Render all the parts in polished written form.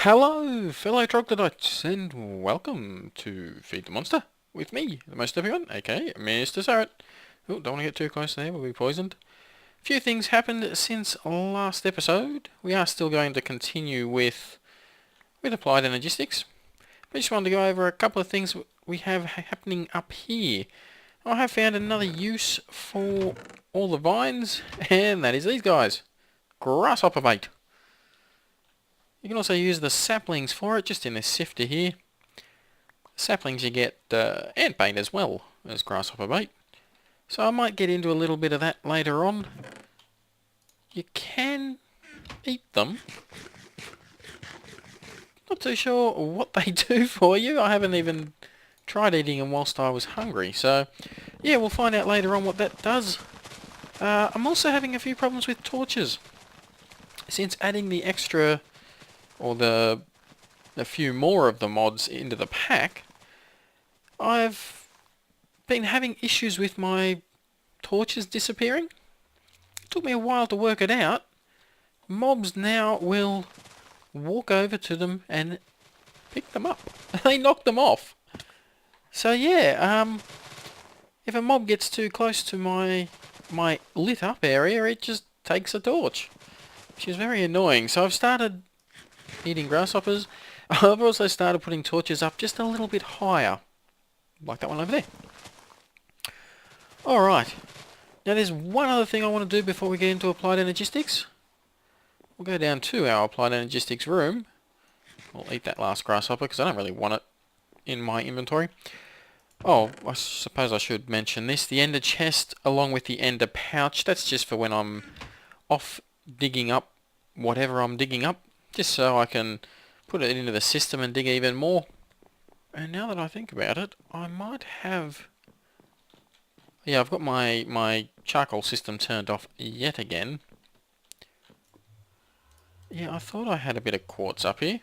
Hello, fellow troglodytes, and welcome to Feed the Monster with me, the most everyone, aka MrSuryt. Oh, don't want to get too close there, we'll be poisoned. A few things happened since last episode. We are still going to continue with Applied Energistics. I just wanted to go over a couple of things we have happening up here. I have found another use for all the vines, and that is these guys. Grasshopper bait. You can also use the saplings for it, just in this sifter here. Saplings you get ant bait as well as grasshopper bait. So I might get into a little bit of that later on. You can eat them. Not too sure what they do for you. I haven't even tried eating them whilst I was hungry. So yeah, we'll find out later on what that does. I'm also having a few problems with torches. Since adding the extra, or a few more of the mods into the pack, I've been having issues with my torches disappearing. It took me a while to work it out. Mobs now will walk over to them and pick them up. They knock them off. So yeah, if a mob gets too close to my lit up area, it just takes a torch, which is very annoying. So I've started eating grasshoppers. I've also started putting torches up just a little bit higher, like that one over there. Alright, now there's one other thing I want to do before we get into Applied Energistics. We'll go down to our Applied Energistics room. We'll eat that last grasshopper because I don't really want it in my inventory. Oh, I suppose I should mention this. The ender chest along with the ender pouch, that's just for when I'm off digging up whatever I'm digging up. Just so I can put it into the system and dig even more. And now that I think about it, I might have... Yeah, I've got my charcoal system turned off yet again. Yeah, I thought I had a bit of quartz up here.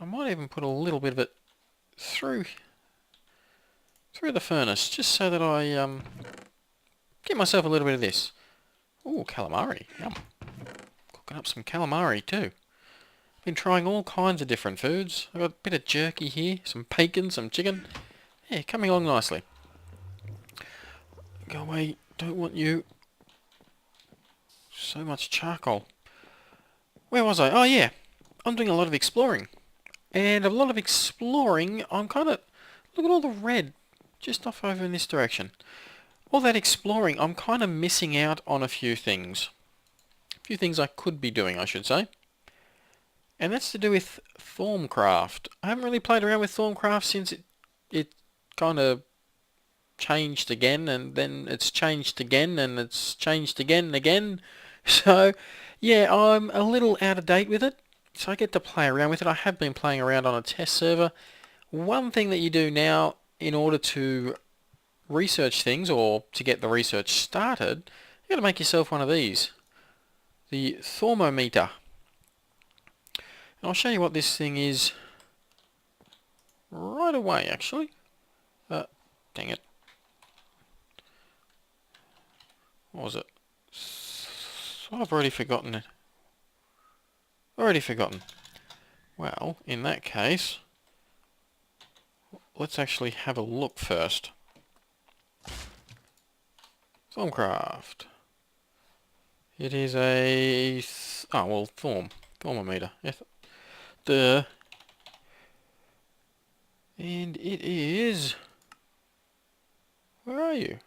I might even put a little bit of it through the furnace, just so that I get myself a little bit of this. Ooh, calamari. Yum. Cooking up some calamari too. Been trying all kinds of different foods. I've got a bit of jerky here, some bacon, some chicken. Yeah, coming along nicely. Go away, don't want you. So much charcoal. Where was I? Oh yeah, I'm doing a lot of exploring. And a lot of exploring, I'm kind of... Look at all the red just off over in this direction. All that exploring, I'm kind of missing out on a few things. A few things I could be doing, I should say. And that's to do with Formcraft. I haven't really played around with Formcraft since it kind of changed again, and then it's changed again, and it's changed again and again. So, yeah, I'm a little out of date with it. So I get to play around with it. I have been playing around on a test server. One thing that you do now in order to research things, or to get the research started, you got to make yourself one of these. The thermometer. And I'll show you what this thing is right away, actually. Dang it. What was it? So I've already forgotten it. Already forgotten. Well, in that case, let's actually have a look first. Formcraft. It is a... thermometer. Duh. And it is... Where are you?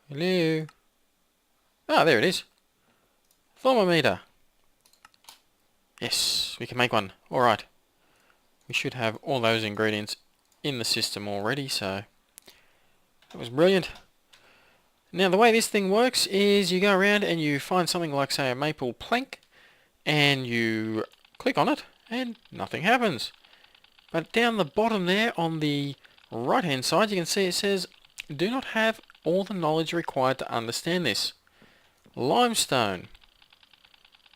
Hello? Ah, there it is. Thermometer. Yes, we can make one. Alright. We should have all those ingredients in the system already, so... That was brilliant. Now the way this thing works is you go around and you find something like, say, a maple plank, and you click on it and nothing happens. But down the bottom there on the right hand side you can see it says, do not have all the knowledge required to understand this. Limestone.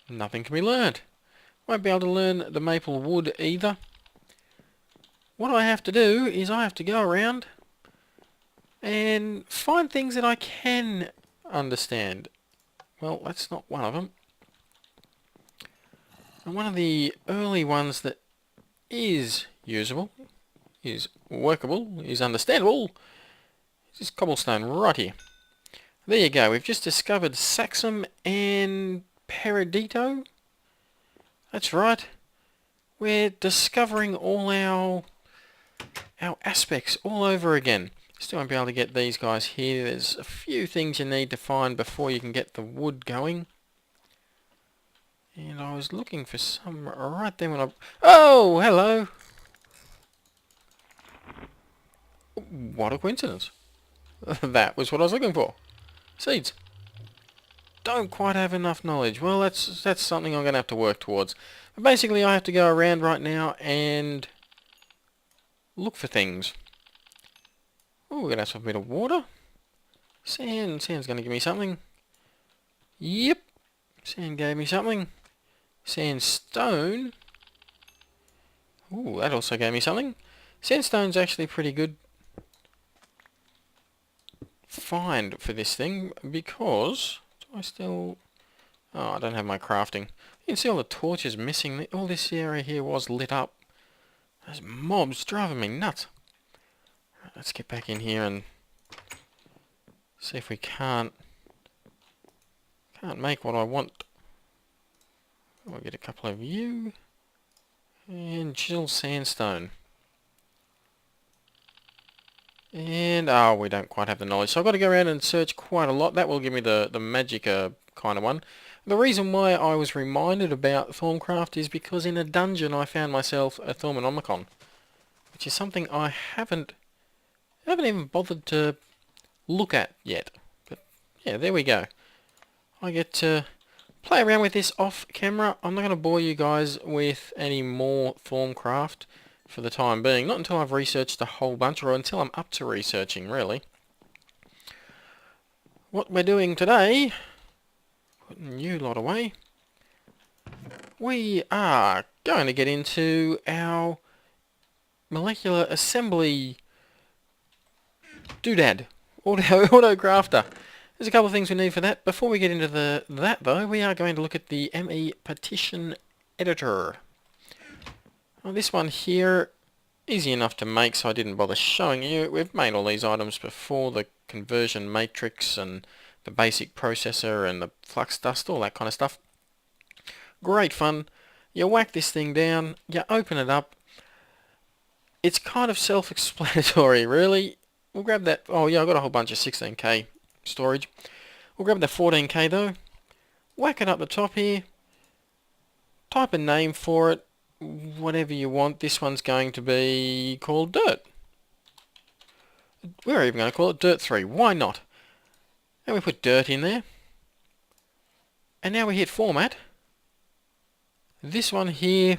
Nothing can be learned. Won't be able to learn the maple wood either. What I have to do is I have to go around and find things that I can understand. Well, that's not one of them. And one of the early ones that is usable, is workable, is understandable, is this cobblestone right here. There you go, we've just discovered Saxum and Peridito. That's right. We're discovering all our aspects all over again. Still won't be able to get these guys here. There's a few things you need to find before you can get the wood going. And I was looking for some right there when I... Oh, hello! What a coincidence. That was what I was looking for. Seeds. Don't quite have enough knowledge. Well, that's something I'm going to have to work towards. But basically, I have to go around right now and look for things. Oh, we're going to have some bit of water. Sand. Sand's going to give me something. Yep. Sand gave me something. Sandstone. Ooh, that also gave me something. Sandstone's actually pretty good find for this thing because... Do I still... Oh, I don't have my crafting. You can see all the torches missing. All this area here was lit up. Those mobs driving me nuts. Right, let's get back in here and see if we can't make what I want. I'll get a couple of you. And chill sandstone. And, oh, we don't quite have the knowledge. So I've got to go around and search quite a lot. That will give me the magic kind of one. The reason why I was reminded about Formcraft is because in a dungeon I found myself a Thaumonomicon, which is something I haven't even bothered to look at yet. But, yeah, there we go. I get to play around with this off camera. I'm not going to bore you guys with any more Formcraft for the time being. Not until I've researched a whole bunch, or until I'm up to researching, really. What we're doing today, putting you lot away, we are going to get into our molecular assembly doodad, auto crafter. There's a couple of things we need for that. Before we get into that though, we are going to look at the ME partition editor. Well, this one here, easy enough to make, so I didn't bother showing you. We've made all these items before, the conversion matrix and the basic processor and the flux dust, all that kind of stuff. Great fun. You whack this thing down, you open it up. It's kind of self-explanatory, really. We'll grab that. Oh yeah, I've got a whole bunch of 16K storage. We'll grab the 14K though. Whack it up the top here. Type a name for it. Whatever you want. This one's going to be called Dirt. We're even going to call it Dirt 3. Why not? And we put Dirt in there. And now we hit Format. This one here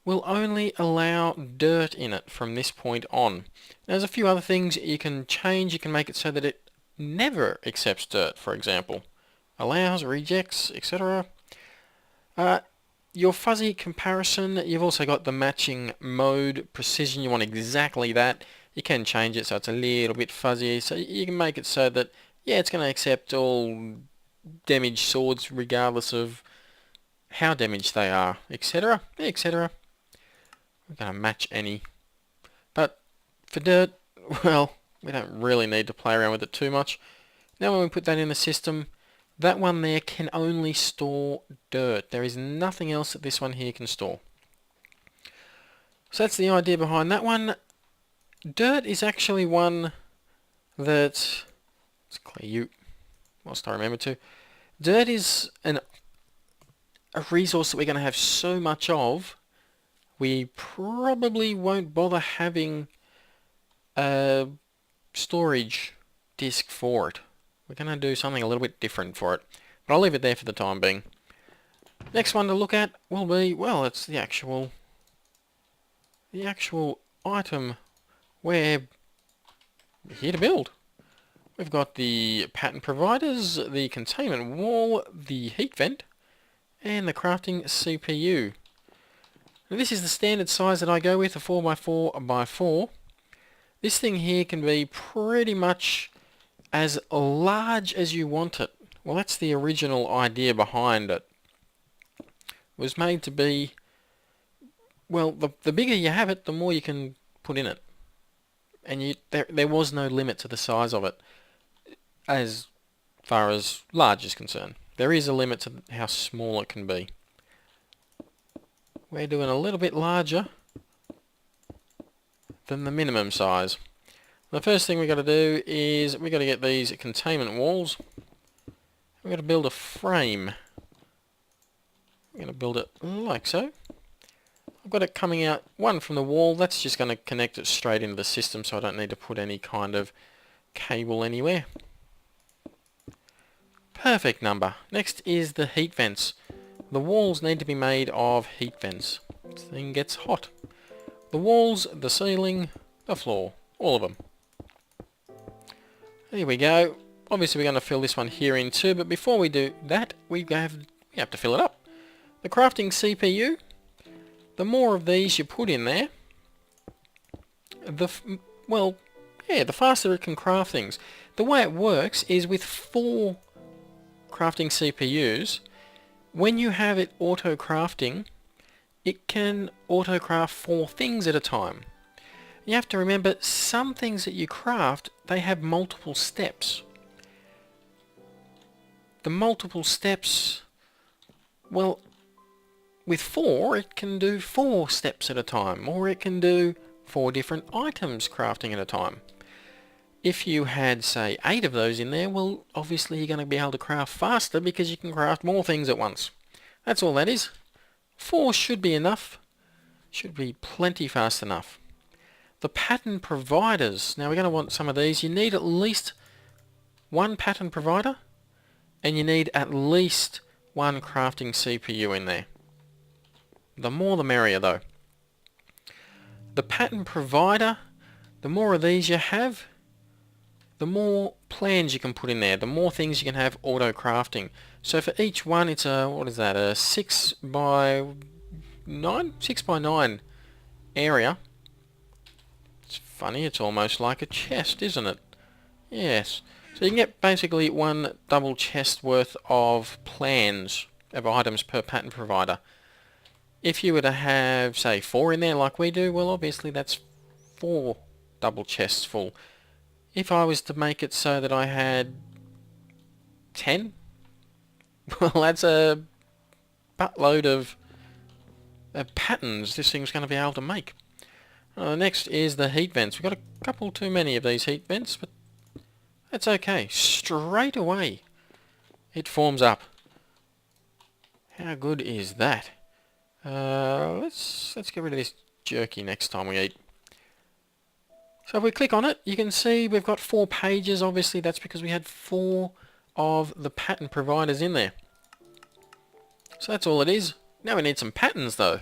will only allow dirt in it from this point on. Now, there's a few other things you can change. You can make it so that it never accepts dirt, for example. Allows, rejects, etc. Your fuzzy comparison, you've also got the matching mode precision. You want exactly that. You can change it so it's a little bit fuzzy. So you can make it so that, yeah, it's going to accept all damaged swords regardless of how damaged they are, etc. etc. We're going to match any. But for dirt, well, we don't really need to play around with it too much. Now when we put that in the system, that one there can only store dirt. There is nothing else that this one here can store. So that's the idea behind that one. Dirt is actually one that... Let's clear you whilst I remember to. Dirt is a resource that we're going to have so much of, we probably won't bother having a storage disk for it. We're going to do something a little bit different for it. But I'll leave it there for the time being. Next one to look at will be, well, it's the actual item we're here to build. We've got the pattern providers, the containment wall, the heat vent, and the crafting CPU. Now, this is the standard size that I go with, a 4x4x4. This thing here can be pretty much as large as you want it. Well, that's the original idea behind it. was made to be, well, the bigger you have it, the more you can put in it. And there was no limit to the size of it as far as large is concerned. There is a limit to how small it can be. We're doing a little bit larger than the minimum size. The first thing we've got to do is we've got to get these containment walls. We've got to build a frame. We're going to build it like so. I've got it coming out one from the wall. That's just going to connect it straight into the system, so I don't need to put any kind of cable anywhere. Perfect number. Next is the heat vents. The walls need to be made of heat vents. This thing gets hot. The walls, the ceiling, the floor, all of them. There we go. Obviously we're going to fill this one here in too, but before we do that, we have to fill it up. The crafting CPU, the more of these you put in there, the faster it can craft things. The way it works is with 4 crafting CPUs, when you have it auto-crafting, it can auto-craft 4 things at a time. You have to remember, some things that you craft, they have multiple steps. The multiple steps, well, with 4, it can do 4 steps at a time, or it can do 4 different items crafting at a time. If you had, say, 8 of those in there, well, obviously you're going to be able to craft faster because you can craft more things at once. That's all that is. 4 should be enough. Should be plenty fast enough. The pattern providers. Now we're going to want some of these. You need at least 1 pattern provider, and you need at least 1 crafting CPU in there. The more the merrier though. The pattern provider, the more of these you have, the more plans you can put in there, the more things you can have auto crafting. So for each one it's a, what is that, a 6 by 9 area. It's funny, it's almost like a chest, isn't it? Yes. So you can get basically 1 double chest worth of plans of items per pattern provider. If you were to have, say, 4 in there like we do, well obviously that's 4 double chests full. If I was to make it so that I had 10, well that's a buttload of patterns this thing's going to be able to make. Next is the heat vents. We've got a couple too many of these heat vents, but that's okay. Straight away it forms up. How good is that? Let's get rid of this jerky next time we eat. So if we click on it, you can see we've got 4 pages. Obviously that's because we had 4 of the pattern providers in there. So that's all it is. Now we need some patterns though.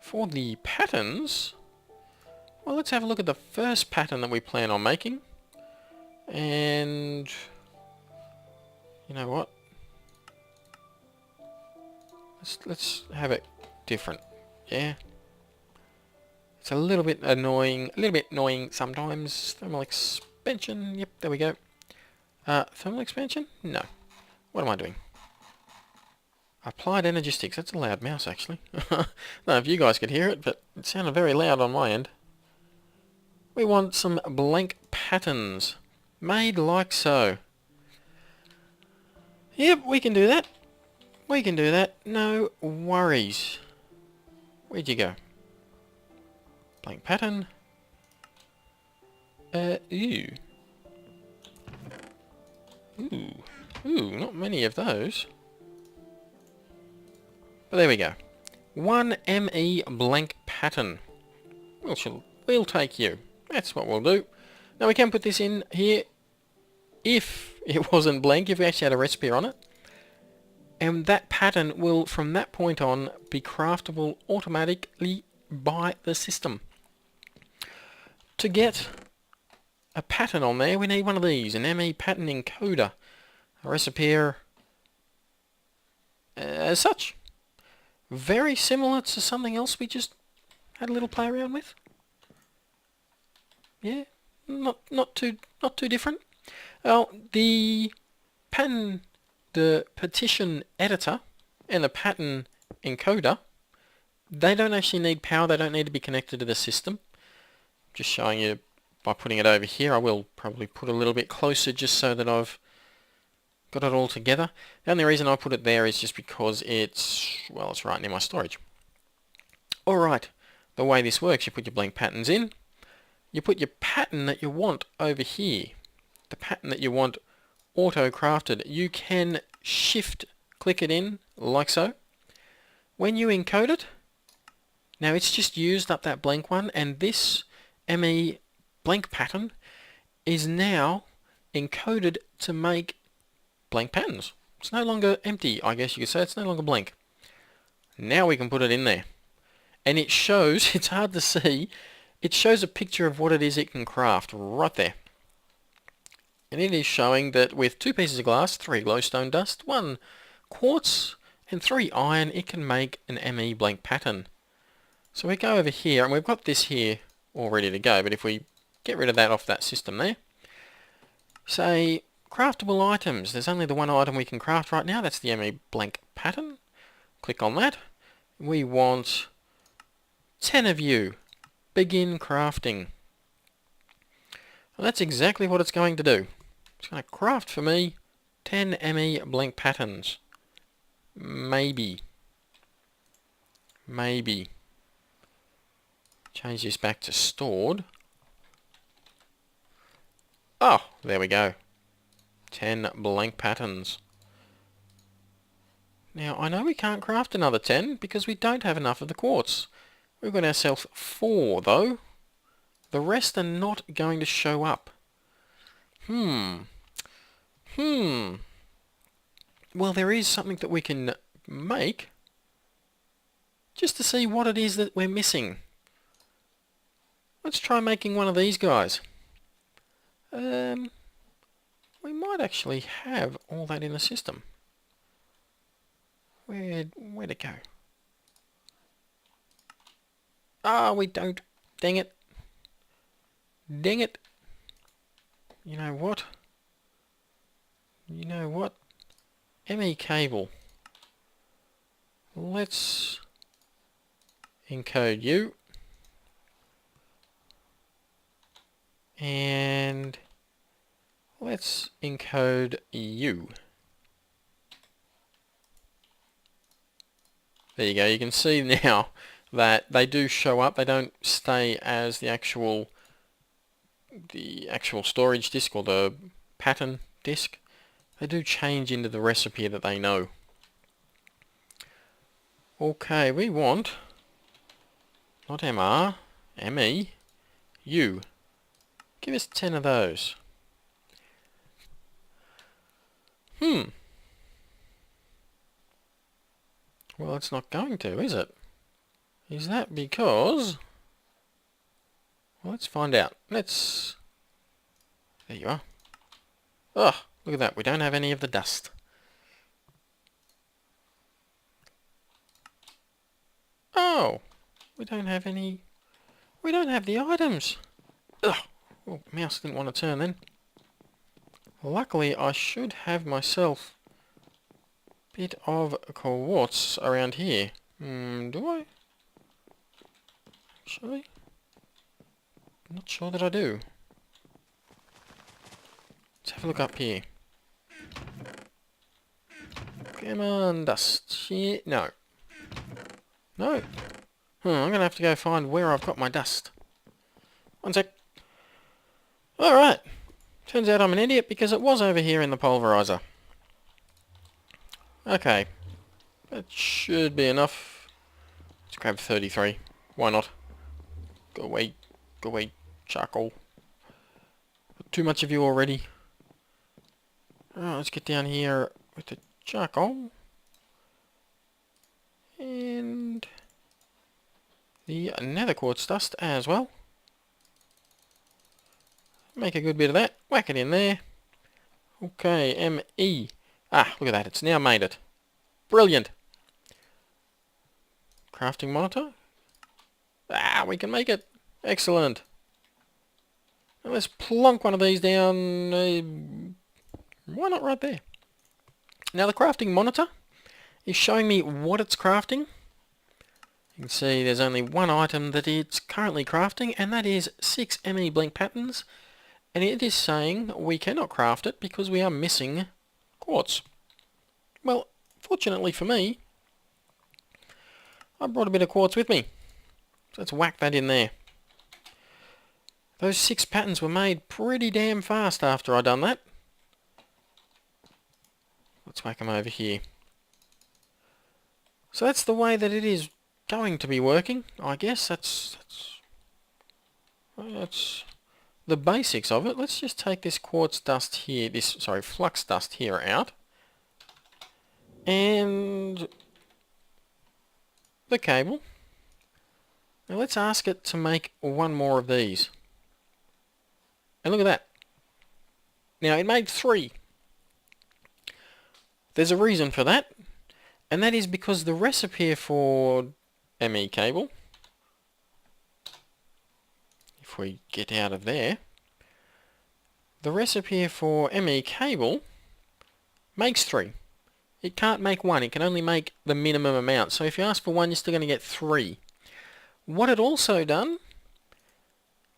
For the patterns, well, let's have a look at the first pattern that we plan on making. And you know what? Let's have it different. Yeah. It's a little bit annoying sometimes. Thermal expansion. Yep, there we go. Thermal expansion? No. What am I doing? Applied Energistics. That's a loud mouse, actually. I don't know if you guys could hear it, but it sounded very loud on my end. We want some blank patterns. Made like so. Yep, we can do that. We can do that. No worries. Where'd you go? Blank pattern. Ooh. Ooh, not many of those. But there we go. 1 ME blank pattern. We'll take you. That's what we'll do. Now we can put this in here if it wasn't blank, if we actually had a recipe on it. And that pattern will, from that point on, be craftable automatically by the system. To get a pattern on there, we need one of these, an ME pattern encoder. A recipe as such. Very similar to something else we just had a little play around with. Yeah, not too different. Well, the partition editor and the pattern encoder, they don't actually need power. They don't need to be connected to the system. Just showing you by putting it over here. I will probably put a little bit closer just so that I've got it all together. The only reason I put it there is just because it's right near my storage. Alright, the way this works, you put your blank patterns in, you put your pattern that you want over here. The pattern that you want auto-crafted. You can shift click it in like so. When you encode it, now it's just used up that blank one, and this ME blank pattern is now encoded to make blank patterns. It's no longer empty, I guess you could say. It's no longer blank. Now we can put it in there. And it shows, it's hard to see, it shows a picture of what it is it can craft right there. And it is showing that with 2 pieces of glass, 3 glowstone dust, 1 quartz, and 3 iron, it can make an ME blank pattern. So we go over here, and we've got this here all ready to go, but if we get rid of that off that system there, say craftable items, there's only the one item we can craft right now, that's the ME blank pattern. Click on that. We want 10 of you. Begin crafting. And that's exactly what it's going to do. It's going to craft for me 10 ME blank patterns. Maybe. Change this back to stored. Oh, there we go. 10 blank patterns. Now, I know we can't craft another 10 because we don't have enough of the quartz. We've got ourselves 4 though. The rest are not going to show up. Well, there is something that we can make just to see what it is that we're missing. Let's try making one of these guys. We might actually have all that in the system. Where'd it go? Ah, we don't. Dang it. Dang it. You know what? ME cable. Let's encode you. And let's encode you. There you go. You can see now that they do show up. They don't stay as the actual storage disk or the pattern disk. They do change into the recipe that they know. Okay, we want not MR, ME, U. Give us 10 of those. Well, it's not going to, is it? Is that because... Well, let's find out. There you are. Oh, look at that. We don't have any of the dust. Oh, we don't have any... We don't have the items. Ugh. Oh, mouse didn't want to turn then. Luckily, I should have myself a bit of quartz around here. Do I? Actually, not sure that I do. Let's have a look up here. Come on, dust. Yeah, no. No. I'm going to have to go find where I've got my dust. One sec. Alright. Turns out I'm an idiot because it was over here in the pulverizer. Okay. That should be enough. Let's grab 33. Why not? Go away, charcoal. Too much of you already. Alright, let's get down here with the charcoal. And the nether quartz dust as well. Make a good bit of that. Whack it in there. Okay, ME. Ah, look at that. It's now made it. Brilliant. Crafting monitor. Ah, we can make it. Excellent. Now let's plonk one of these down. Why not right there? Now the crafting monitor is showing me what it's crafting. You can see there's only one item that it's currently crafting, and that is 6 ME blink patterns, and it is saying we cannot craft it because we are missing quartz. Well, fortunately for me, I brought a bit of quartz with me, so let's whack that in there. Those 6 patterns were made pretty damn fast after I done that. Let's whack them over here. So that's the way that it is going to be working, I guess. That's the basics of it. Let's just take this quartz dust here, flux dust here out. And the cable. Now let's ask it to make one more of these. And look at that. Now it made 3. There's a reason for that, and that is because the recipe for ME cable, if we get out of there, the recipe for ME cable makes 3. It can't make 1, it can only make the minimum amount. So if you ask for 1, you're still going to get 3. What it also done,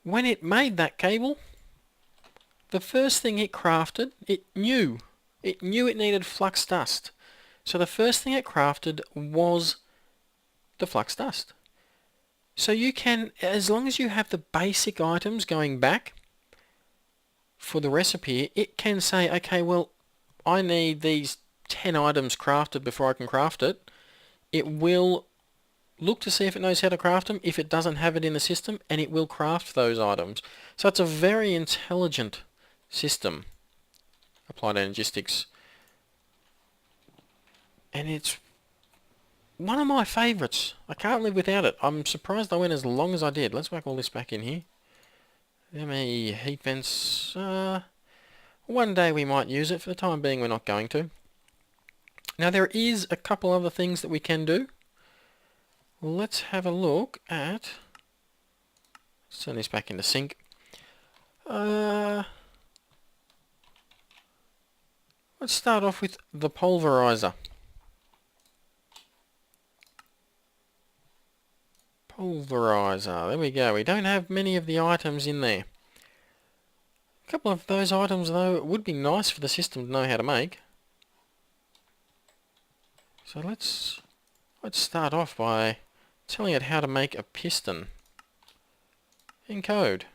when it made that cable, the first thing it crafted, it knew it needed flux dust. So the first thing it crafted was the flux dust. So you can, as long as you have the basic items going back for the recipe, it can say, okay, well, I need these 10 items crafted before I can craft it. It will look to see if it knows how to craft them, if it doesn't have it in the system, and it will craft those items. So it's a very intelligent system, Applied Energistics, and it's one of my favourites. I can't live without it. I'm surprised I went as long as I did. Let's whack all this back in here. ME heat vents. One day we might use it. For the time being, we're not going to. Now there is a couple other things that we can do. Let's have a look at... Let's turn this back into sync. Let's start off with the pulverizer. Pulverizer, there we go. We don't have many of the items in there. A couple of those items though it would be nice for the system to know how to make. So let's start off by telling it how to make a piston in code.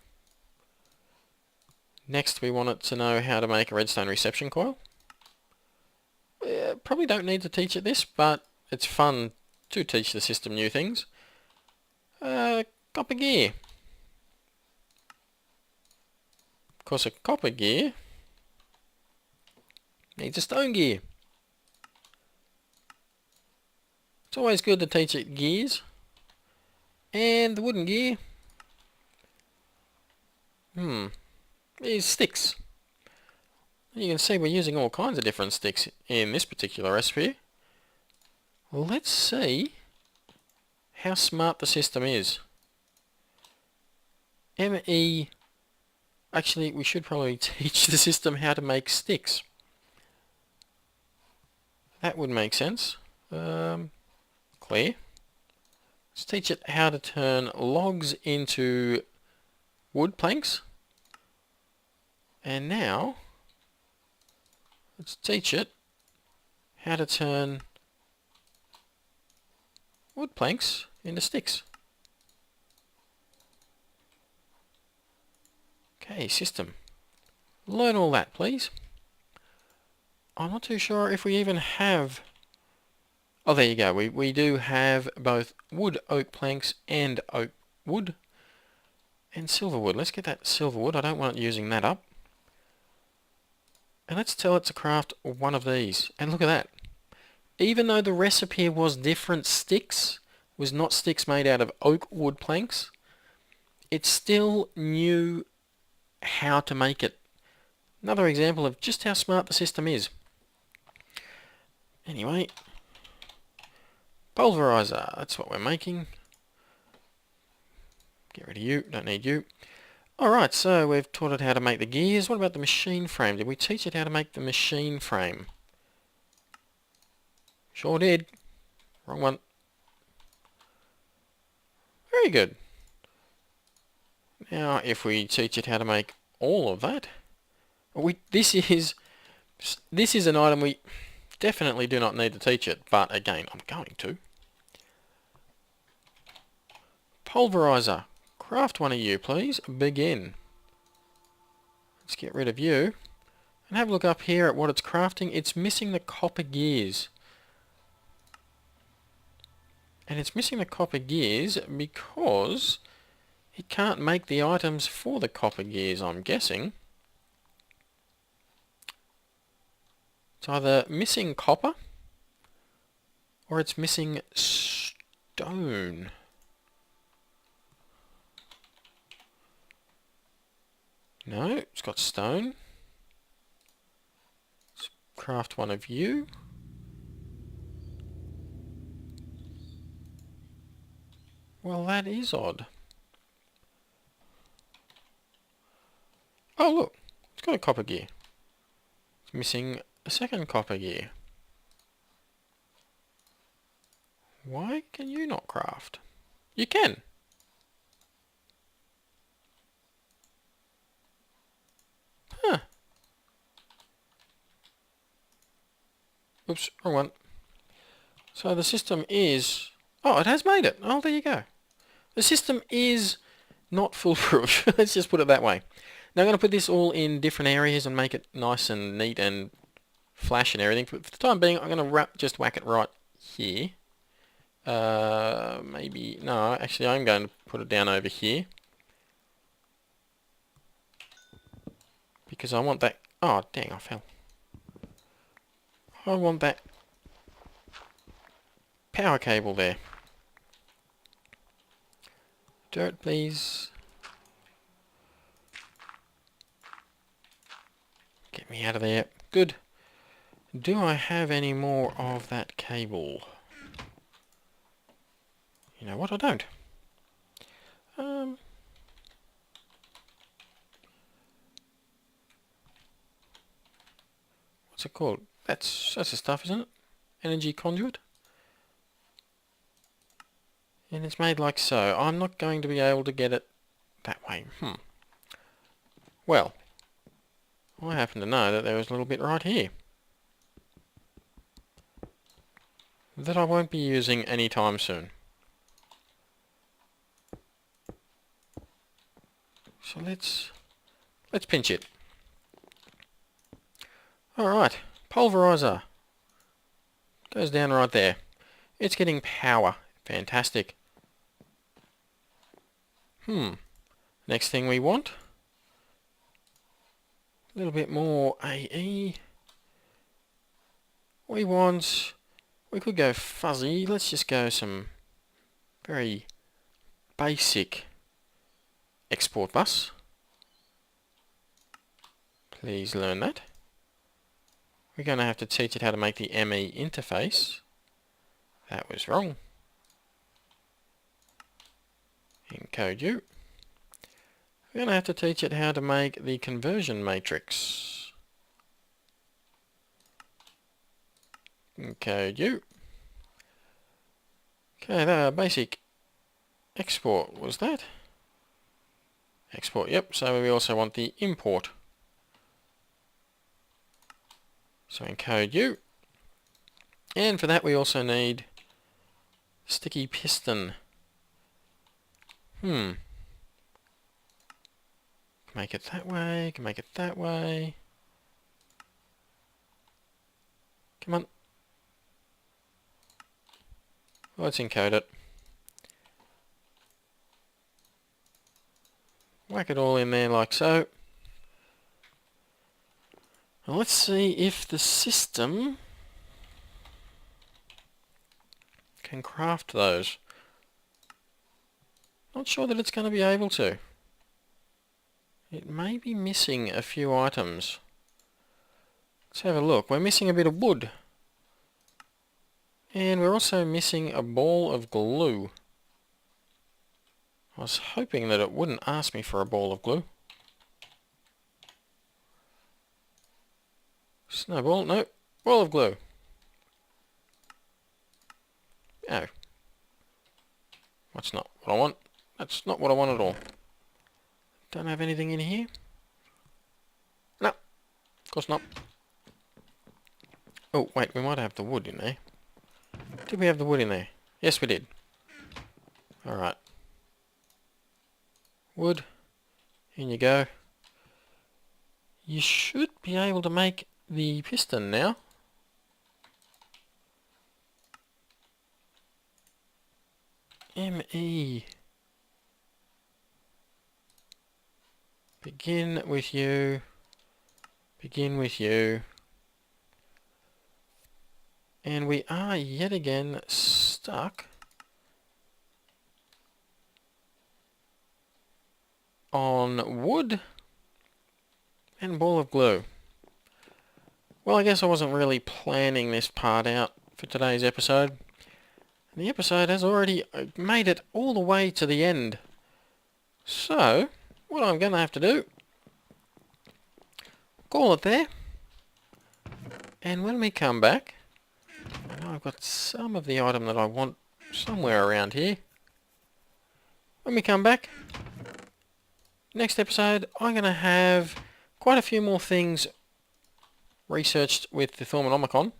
Next we want it to know how to make a redstone reception coil. Probably don't need to teach it this, but it's fun to teach the system new things. Copper gear. Of course, a copper gear needs a stone gear. It's always good to teach it gears. And the wooden gear is sticks. You can see we're using all kinds of different sticks in this particular recipe. Let's see how smart the system is. ME... Actually, we should probably teach the system how to make sticks. That would make sense. Clear. Let's teach it how to turn logs into wood planks. And now, let's teach it how to turn wood planks into sticks. Okay, system. Learn all that, please. I'm not too sure if we even have... Oh, there you go. We do have both wood oak planks and oak wood and silver wood. Let's get that silver wood. I don't want it using that up. And let's tell it to craft one of these. And look at that. Even though the recipe was different sticks, was not sticks made out of oak wood planks, it still knew how to make it. Another example of just how smart the system is. Anyway, pulverizer, that's what we're making. Get rid of you, don't need you. Alright, so we've taught it how to make the gears. What about the machine frame? Did we teach it how to make the machine frame? Sure did. Wrong one. Very good. Now, if we teach it how to make all of that, this is an item we definitely do not need to teach it, but again, I'm going to. Pulverizer. Craft one of you, please. Begin. Let's get rid of you. And have a look up here at what it's crafting. It's missing the copper gears. And it's missing the copper gears because it can't make the items for the copper gears, I'm guessing. It's either missing copper or it's missing stone. No, it's got stone. Let's craft one of you. Well, that is odd. Oh, look. It's got a copper gear. It's missing a second copper gear. Why can you not craft? You can. Huh. Oops, wrong one. So the system is... Oh, it has made it. Oh, there you go. The system is not foolproof. Let's just put it that way. Now I'm going to put this all in different areas and make it nice and neat and flash and everything. But for the time being, I'm going to just whack it right here. Maybe... No, actually I'm going to put it down over here. Because I want that... Oh, dang, I fell. I want that power cable there. Dirt, please. Get me out of there. Good. Do I have any more of that cable? You know what? I don't. What's it called? That's the stuff, isn't it? Energy conduit. And it's made like so. I'm not going to be able to get it that way. Well, I happen to know that there was a little bit right here that I won't be using anytime soon. So let's pinch it. Alright, pulverizer. Goes down right there. It's getting power. Fantastic. Next thing we want. A little bit more AE. We could go fuzzy. Let's just go some very basic export bus. Please learn that. We're going to have to teach it how to make the ME interface. That was wrong. Encode you. We're going to have to teach it how to make the conversion matrix. Encode you. Okay, the basic export was that. Export, yep. So we also want the import. So encode you. And for that we also need sticky piston. Make it that way, can make it that way. Come on. Let's encode it. Whack it all in there like so. And let's see if the system can craft those. Not sure that it's going to be able to. It may be missing a few items. Let's have a look. We're missing a bit of wood. And we're also missing a ball of glue. I was hoping that it wouldn't ask me for a ball of glue. Snowball, no. Ball of glue. That's not what I want. That's not what I want at all. Don't have anything in here. No, of course not. Oh, wait, we might have the wood in there. Did we have the wood in there? Yes, we did. Alright. Wood. In you go. You should be able to make the piston now. ME. Begin with you. Begin with you. And we are yet again stuck on wood and ball of glue. Well, I guess I wasn't really planning this part out for today's episode. And the episode has already made it all the way to the end. So, what I'm going to have to do, call it there. And when we come back, I know I've got some of the item that I want somewhere around here. When we come back, next episode, I'm going to have quite a few more things researched with the Thermonomicon.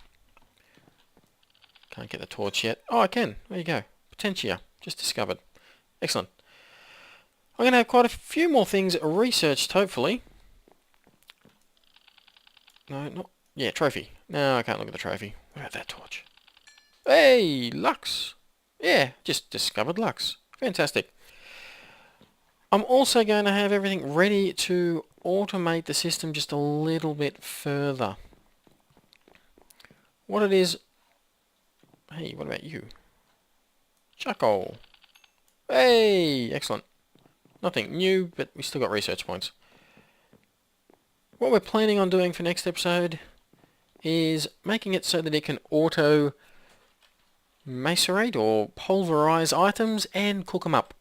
Can't get the torch yet. Oh, I can. There you go. Potentia. Just discovered. Excellent. I'm going to have quite a few more things researched, hopefully. No, not... Yeah, trophy. No, I can't look at the trophy. What about that torch? Hey, Lux. Yeah, just discovered Lux. Fantastic. I'm also going to have everything ready to automate the system just a little bit further. What it is... Hey, what about you? Chuckle. Hey, excellent. Nothing new, but we still got research points. What we're planning on doing for next episode is making it so that it can auto macerate or pulverize items and cook them up.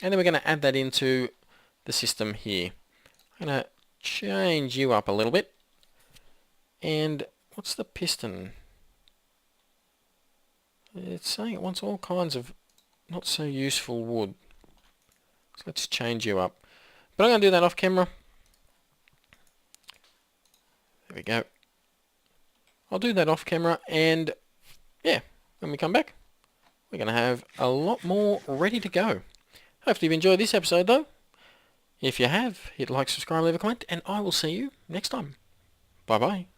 And then we're going to add that into the system here. I'm going to change you up a little bit. And what's the piston? It's saying it wants all kinds of not so useful wood. So let's change you up. But I'm going to do that off camera. There we go. I'll do that off camera, and yeah, when we come back, we're going to have a lot more ready to go. Hopefully you've enjoyed this episode though. If you have, hit like, subscribe, leave a comment, and I will see you next time. Bye bye.